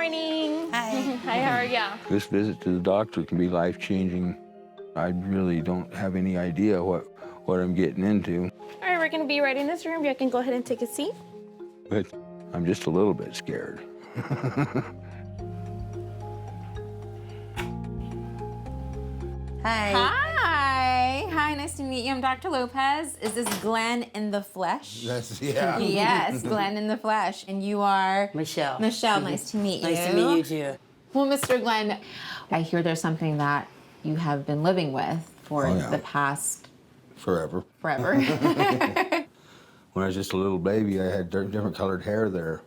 morning. Hi. Hi, how are you? This visit to the doctor can be life-changing. I really don't have any idea what I'm getting into, All right, we're gonna be right in this room. You can go ahead and take a seat. but I'm just a little bit scared. Hi. Hi. Hi, nice to meet you. I'm Dr. Lopez. Is this Glenn in the flesh? Yeah. Yes, Glenn in the flesh. And you are? Michelle. Michelle, nice to meet you. Nice to meet you too. Well, Mr. Glenn, I hear there's something that you have been living with for the past Forever. forever. When I was just a little baby, I had different colored hair there.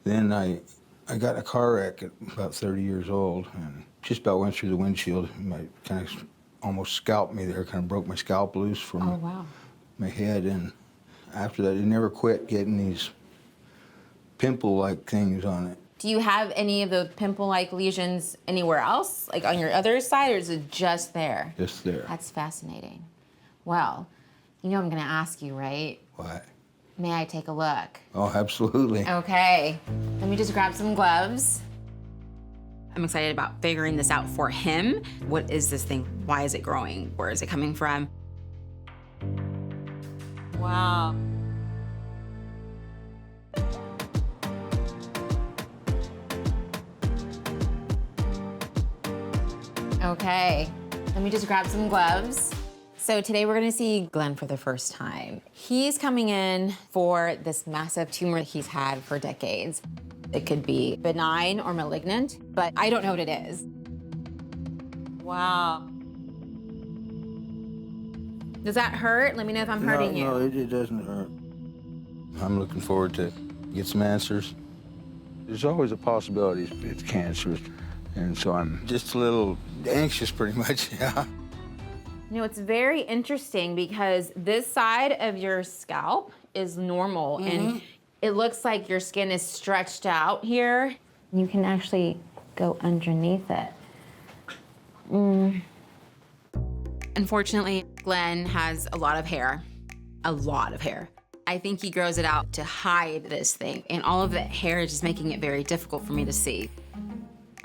Then I got in a car wreck at about 30 years old, and just about went through the windshield. My kind of almost scalped me there, kind of broke my scalp loose from Oh, wow. my head. And after that, it never quit getting these pimple-like things on it. Do you have any of the pimple-like lesions anywhere else, like on your other side, or is it just there? Just there. That's fascinating. Well, you know I'm gonna ask you, right? What? May I take a look? Oh, absolutely. Okay, let me just grab some gloves. I'm excited about figuring this out for him. What is this thing? Why is it growing? Where is it coming from? Wow. Okay, let me just grab some gloves. So today we're gonna see Glenn for the first time. He's coming in for this massive tumor he's had for decades. It could be benign or malignant, but I don't know what it is. Wow. Does that hurt? Let me know if I'm hurting you. No, it doesn't hurt. I'm looking forward to get some answers. There's always a possibility it's cancerous, and so I'm just a little anxious pretty much, yeah. You know, it's very interesting because this side of your scalp is normal and it looks like your skin is stretched out here. You can actually go underneath it. Unfortunately, Glenn has a lot of hair. A lot of hair. I think he grows it out to hide this thing, and all of that hair is just making it very difficult for me to see.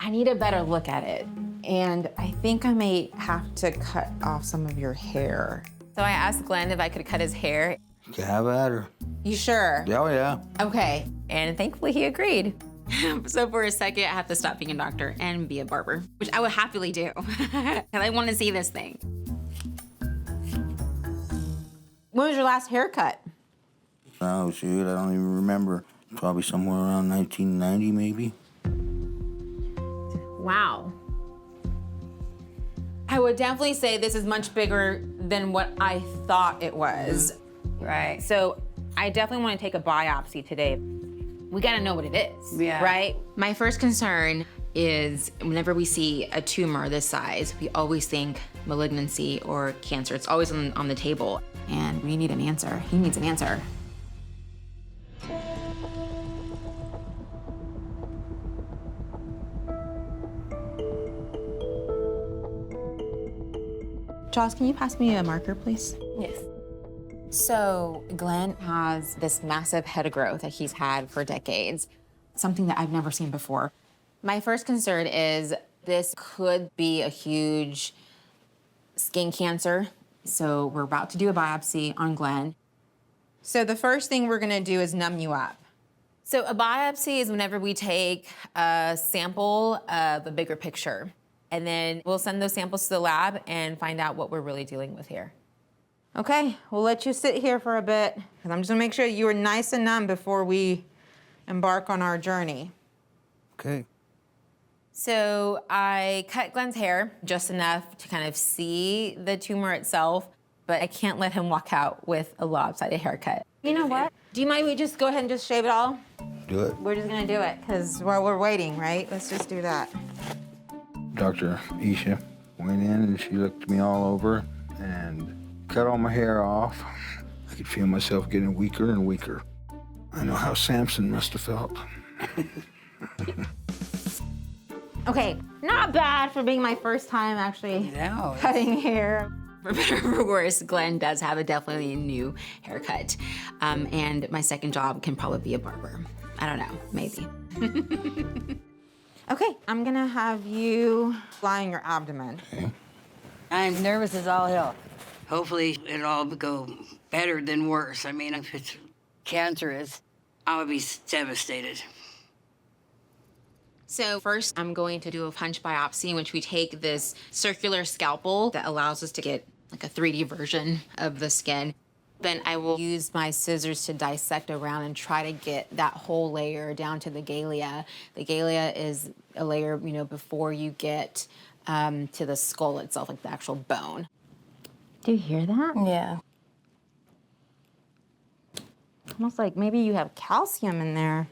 I need a better look at it, and I think I may have to cut off some of your hair. So I asked Glenn if I could cut his hair. You can have at her. You sure? Oh, yeah. Okay, and thankfully he agreed. So for a second, I have to stop being a doctor and be a barber, which I would happily do, because I want to see this thing. When was your last haircut? Oh, shoot, I don't even remember. Probably somewhere around 1990, maybe. Wow. I would definitely say this is much bigger than what I thought it was. Right. So I definitely want to take a biopsy today. We gotta know what it is, right? My first concern is whenever we see a tumor this size, we always think malignancy or cancer. It's always on the table, and we need an answer. He needs an answer. Joss, can you pass me a marker, please? Yes. So Glenn has this massive head growth that he's had for decades, something that I've never seen before. My first concern is this could be a huge skin cancer. So we're about to do a biopsy on Glenn. So the first thing we're gonna do is numb you up. So a biopsy is whenever we take a sample of a bigger picture, and then we'll send those samples to the lab and find out what we're really dealing with here. Okay, we'll let you sit here for a bit, because I'm just gonna make sure you are nice and numb before we embark on our journey. Okay. So I cut Glenn's hair just enough to kind of see the tumor itself, but I can't let him walk out with a lopsided haircut. You know what? Do you mind we just go ahead and just shave it all? Do it. We're just gonna do it, because while we're waiting, right? Let's just do that. Dr. Isha went in and she looked me all over and cut all my hair off. I could feel myself getting weaker and weaker. I know how Samson must have felt. Okay, not bad for being my first time actually No. cutting hair. For better or for worse, Glenn does have a definitely new haircut. And my second job can probably be a barber. I don't know, maybe. Okay, I'm gonna have you lie on your abdomen. Okay. I'm nervous as all hell. Hopefully it'll all go better than worse. I mean, if it's cancerous, I would be devastated. So first, I'm going to do a punch biopsy in which we take this circular scalpel that allows us to get like a 3D version of the skin. Then I will use my scissors to dissect around and try to get that whole layer down to the galea. The galea is a layer, before you get to the skull itself, like the actual bone. Do you hear that? Yeah. Almost like maybe you have calcium in there.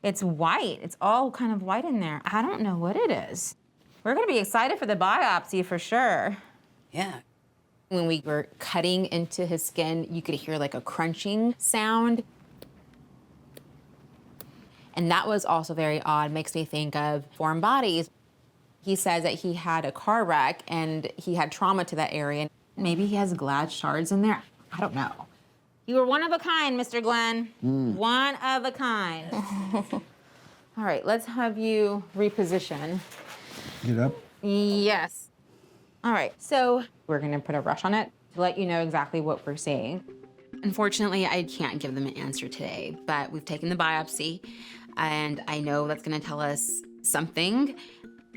It's white. It's all kind of white in there. I don't know what it is. We're gonna be excited for the biopsy for sure. Yeah. When we were cutting into his skin, you could hear like a crunching sound. And that was also very odd, makes me think of foreign bodies. He says that he had a car wreck and he had trauma to that area. Maybe he has glass shards in there. I don't know. You were one of a kind, Mr. Glenn. One of a kind. All right, let's have you reposition. Get up. Yes. All right, so we're gonna put a rush on it to let you know exactly what we're seeing. Unfortunately, I can't give them an answer today, but we've taken the biopsy, and I know that's gonna tell us something,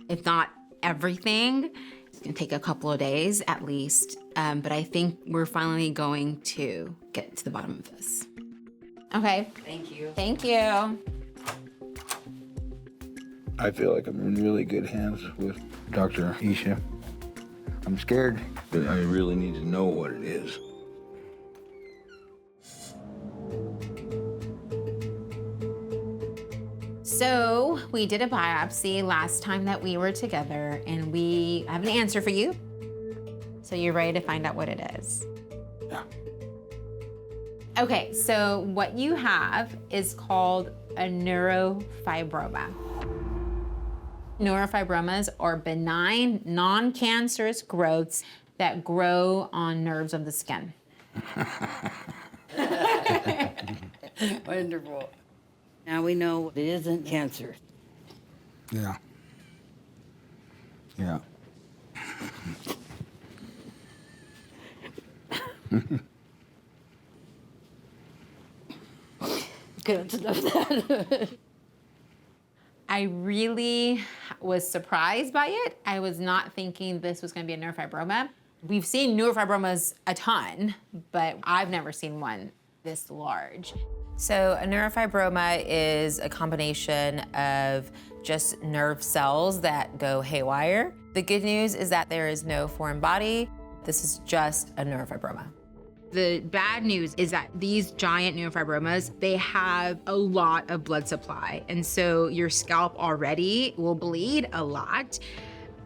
if not everything. It's gonna take a couple of days at least, but I think we're finally going to get to the bottom of this. Okay. Thank you. Thank you. I feel like I'm in really good hands with Dr. Isha. I'm scared, but I really need to know what it is. So we did a biopsy last time that we were together, and we have an answer for you. So you're ready to find out what it is? Yeah. Okay, so what you have is called a neurofibroma. Neurofibromas are benign, non-cancerous growths that grow on nerves of the skin. Wonderful. Now we know it isn't cancer. Yeah. Yeah. Good to know that. I really was surprised by it. I was not thinking this was gonna be a neurofibroma. We've seen neurofibromas a ton, but I've never seen one this large. So a neurofibroma is a combination of just nerve cells that go haywire. The good news is that there is no foreign body. This is just a neurofibroma. The bad news is that these giant neurofibromas, they have a lot of blood supply. And so your scalp already will bleed a lot.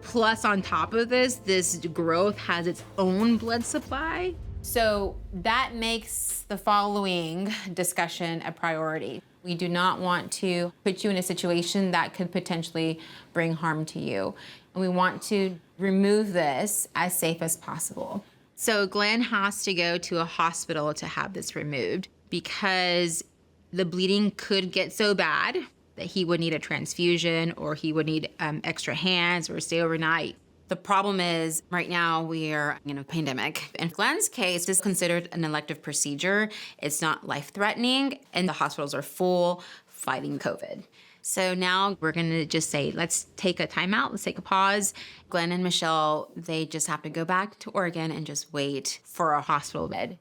Plus on top of this growth has its own blood supply. So that makes the following discussion a priority. We do not want to put you in a situation that could potentially bring harm to you. And we want to remove this as safe as possible. So Glenn has to go to a hospital to have this removed because the bleeding could get so bad that he would need a transfusion or he would need extra hands or stay overnight. The problem is right now we are in a pandemic. In Glenn's case, this is considered an elective procedure. It's not life-threatening and the hospitals are full fighting COVID. So now we're gonna just say, let's take a timeout, let's take a pause. Glenn and Michelle, they just have to go back to Oregon and just wait for a hospital bed.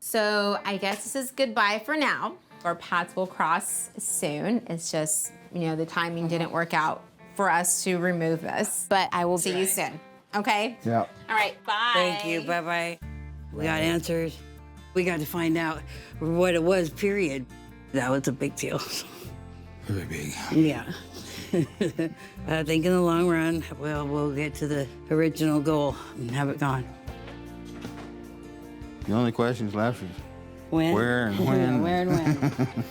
So I guess this is goodbye for now. Our paths will cross soon. It's just, the timing didn't work out for us to remove this, but I will see you soon, okay? Yeah. All right, bye. Thank you, bye-bye. We got answers. We got to find out what it was, period. That was a big deal. Very big. Yeah. I think in the long run, we'll get to the original goal and have it gone. The only questions left is When? where and when. Where and when.